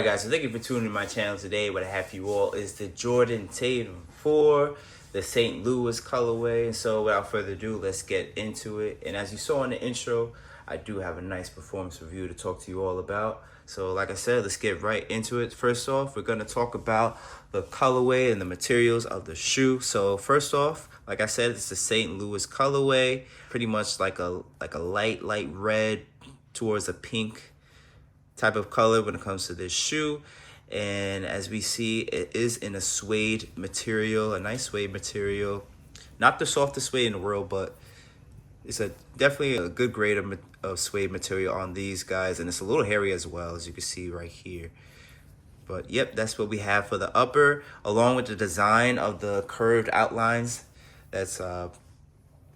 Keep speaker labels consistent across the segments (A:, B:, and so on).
A: guys, so thank you for tuning in to my channel today. What I have for you all is the Jordan Tatum 4, the St. Louis colorway. And so without further ado, let's get into it. And as you saw in the intro, I do have a nice performance review to talk to you all about. So like I said, let's get right into it. First off, we're going to talk about the colorway and the materials of the shoe. So first off, like I said, it's the St. Louis colorway, pretty much like a light red towards a pink type of color when it comes to this shoe. And as we see, it is in a suede material, a nice suede material. Not the softest suede in the world, but it's definitely a good grade of suede material on these guys. And it's a little hairy as well, as you can see right here. But yep, that's what we have for the upper, along with the design of the curved outlines. That's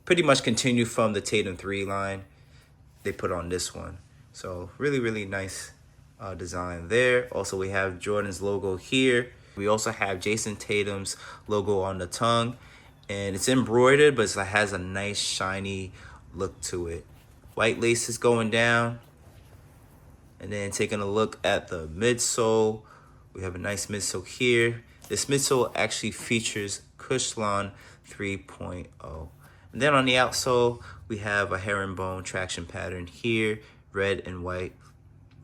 A: pretty much continued from the Tatum 3 line they put on this one. So really nice design there. Also, we have Jordan's logo here. We also have Jayson Tatum's logo on the tongue, and it's embroidered, but it has a nice shiny look to it. White laces going down, and then taking a look at the midsole, we have a nice midsole here. This midsole actually features Cushlon 3.0. And then on the outsole, we have a herringbone traction pattern here, red and white,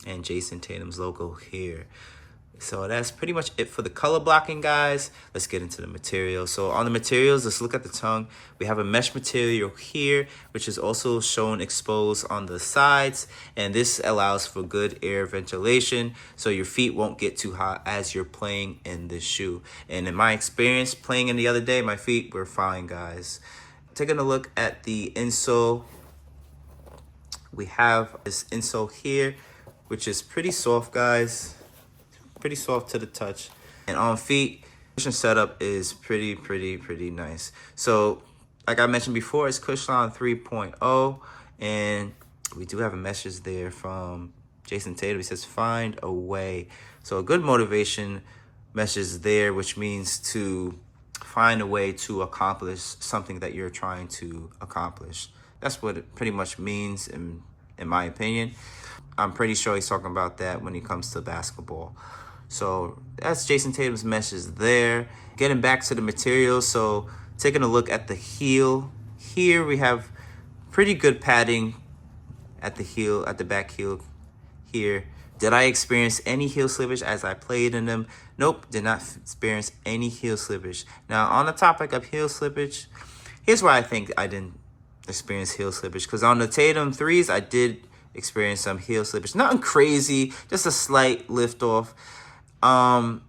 A: and Jayson Tatum's logo here. So that's pretty much it for the color blocking, guys. Let's get into the material. So on the materials, let's look at the tongue. We have a mesh material here, which is also shown exposed on the sides, and this allows for good air ventilation, so your feet won't get too hot as you're playing in this shoe. And in my experience playing in the other day, my feet were fine, guys. Taking a look at the insole, we have this insole here, which is pretty soft, guys. Pretty soft to the touch. And on feet, cushion setup is pretty nice. So like I mentioned before, it's Cushlon 3.0, and we do have a message there from Jayson Tatum. He says, find a way. So a good motivation message there, which means to find a way to accomplish something that you're trying to accomplish. That's what it pretty much means in my opinion. I'm pretty sure he's talking about that when it comes to basketball. So that's Jayson Tatum's message there. Getting back to the material, so taking a look at the heel. Here we have pretty good padding at the heel, at the back heel here. Did I experience any heel slippage as I played in them? Nope, did not experience any heel slippage. Now on the topic of heel slippage, here's why I think I didn't experience heel slippage. Because on the Tatum 3s, I did experience some heel slippage. Nothing crazy, just a slight lift off. And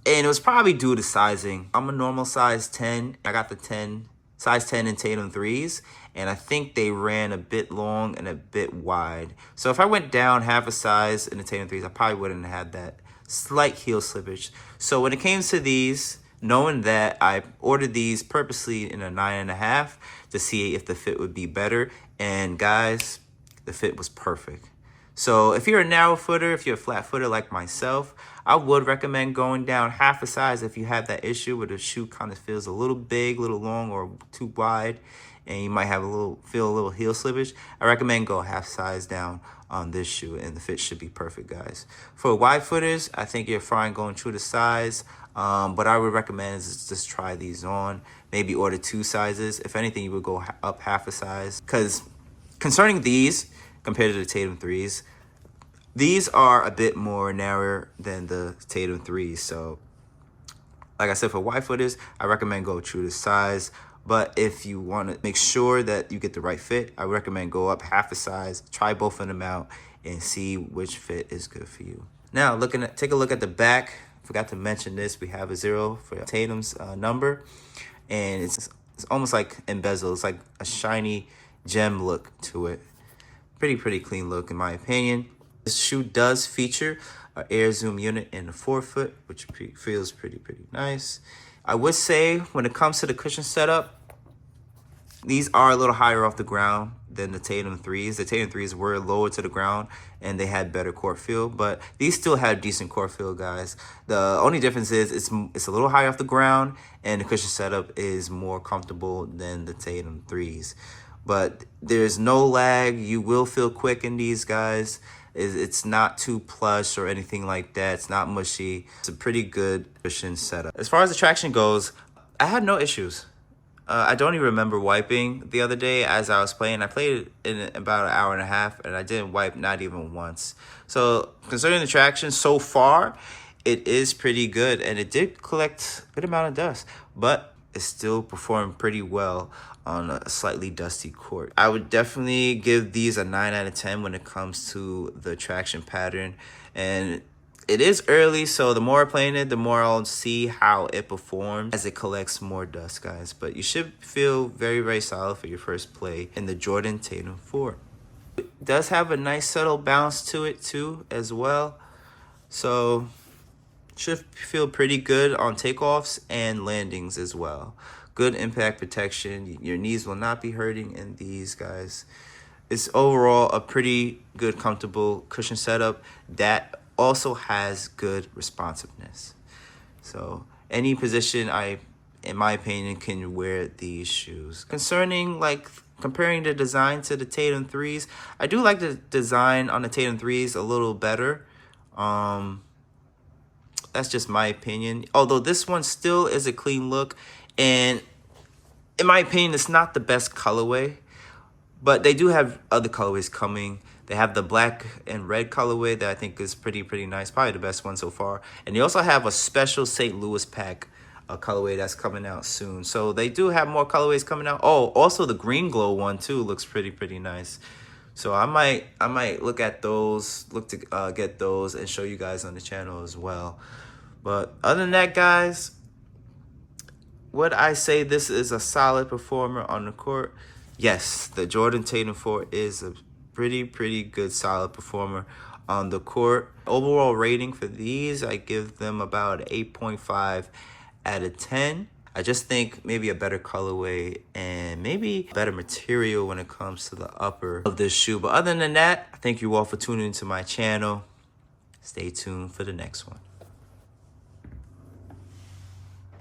A: it was probably due to sizing. I'm a normal size 10. I got the size 10 in Tatum 3s, and I think they ran a bit long and a bit wide. So if I went down half a size in the Tatum 3s, I probably wouldn't have had that slight heel slippage. So when it came to these, knowing that, I ordered these purposely in a 9.5 to see if the fit would be better. And guys, the fit was perfect. So if you're a narrow footer, if you're a flat footer like myself, I would recommend going down half a size if you have that issue where the shoe kind of feels a little big, a little long, or too wide, and you might have feel a little heel slippage. I recommend go half size down on this shoe, and the fit should be perfect, guys. For wide footers, I think you're fine going true to size, but I would recommend just try these on. Maybe order 2 sizes. If anything, you would go up half a size. Because concerning these, compared to the Tatum 3s, these are a bit more narrower than the Tatum 3s. So, like I said, for wide footers, I recommend go true to size. But if you want to make sure that you get the right fit, I recommend go up half a size, try both of them out, and see which fit is good for you. Now, take a look at the back. Forgot to mention this. We have a 0 for Tatum's number, and it's almost like embezzled. It's like a shiny gem look to it. Pretty clean look in my opinion. This shoe does feature an air zoom unit in the forefoot, which feels pretty nice. I would say when it comes to the cushion setup, these are a little higher off the ground than the Tatum 3s. The Tatum 3s were lower to the ground and they had better court feel, but these still have decent court feel, guys. The only difference is it's a little higher off the ground, and the cushion setup is more comfortable than the Tatum 3s. But there's no lag. You will feel quick in these, guys. It's not too plush or anything like that. It's not mushy. It's a pretty good cushion setup. As far as the traction goes, I had no issues. I don't even remember wiping the other day as I was playing. I played in about an hour and a half, and I didn't wipe not even once. So considering the traction so far, it is pretty good, and it did collect a good amount of dust, but it still performed pretty well on a slightly dusty court. I would definitely give these a 9 out of 10 when it comes to the traction pattern. And it is early, so the more I'm playing it, the more I'll see how it performs as it collects more dust, guys. But you should feel very, very solid for your first play in the Jordan Tatum 4. It does have a nice subtle bounce to it too as well. So should feel pretty good on takeoffs and landings as well. Good impact protection. Your knees will not be hurting in these, guys. It's overall a pretty good, comfortable cushion setup that also has good responsiveness. So any position, in my opinion, can wear these shoes. Concerning like comparing the design to the Tatum 3s, I do like the design on the Tatum 3s a little better. That's just my opinion. Although this one still is a clean look, and in my opinion, it's not the best colorway, but they do have other colorways coming. They have the black and red colorway that I think is pretty nice, probably the best one so far. And they also have a special St. Louis pack colorway that's coming out soon. So they do have more colorways coming out. Oh, also the green glow one too looks pretty nice. So I might look at those, look to get those and show you guys on the channel as well. But other than that, guys, would I say this is a solid performer on the court? Yes, the Jordan Tatum 4 is a pretty good solid performer on the court. Overall rating for these, I give them about 8.5 out of 10. I just think maybe a better colorway and maybe better material when it comes to the upper of this shoe. But other than that, thank you all for tuning into my channel. Stay tuned for the next one.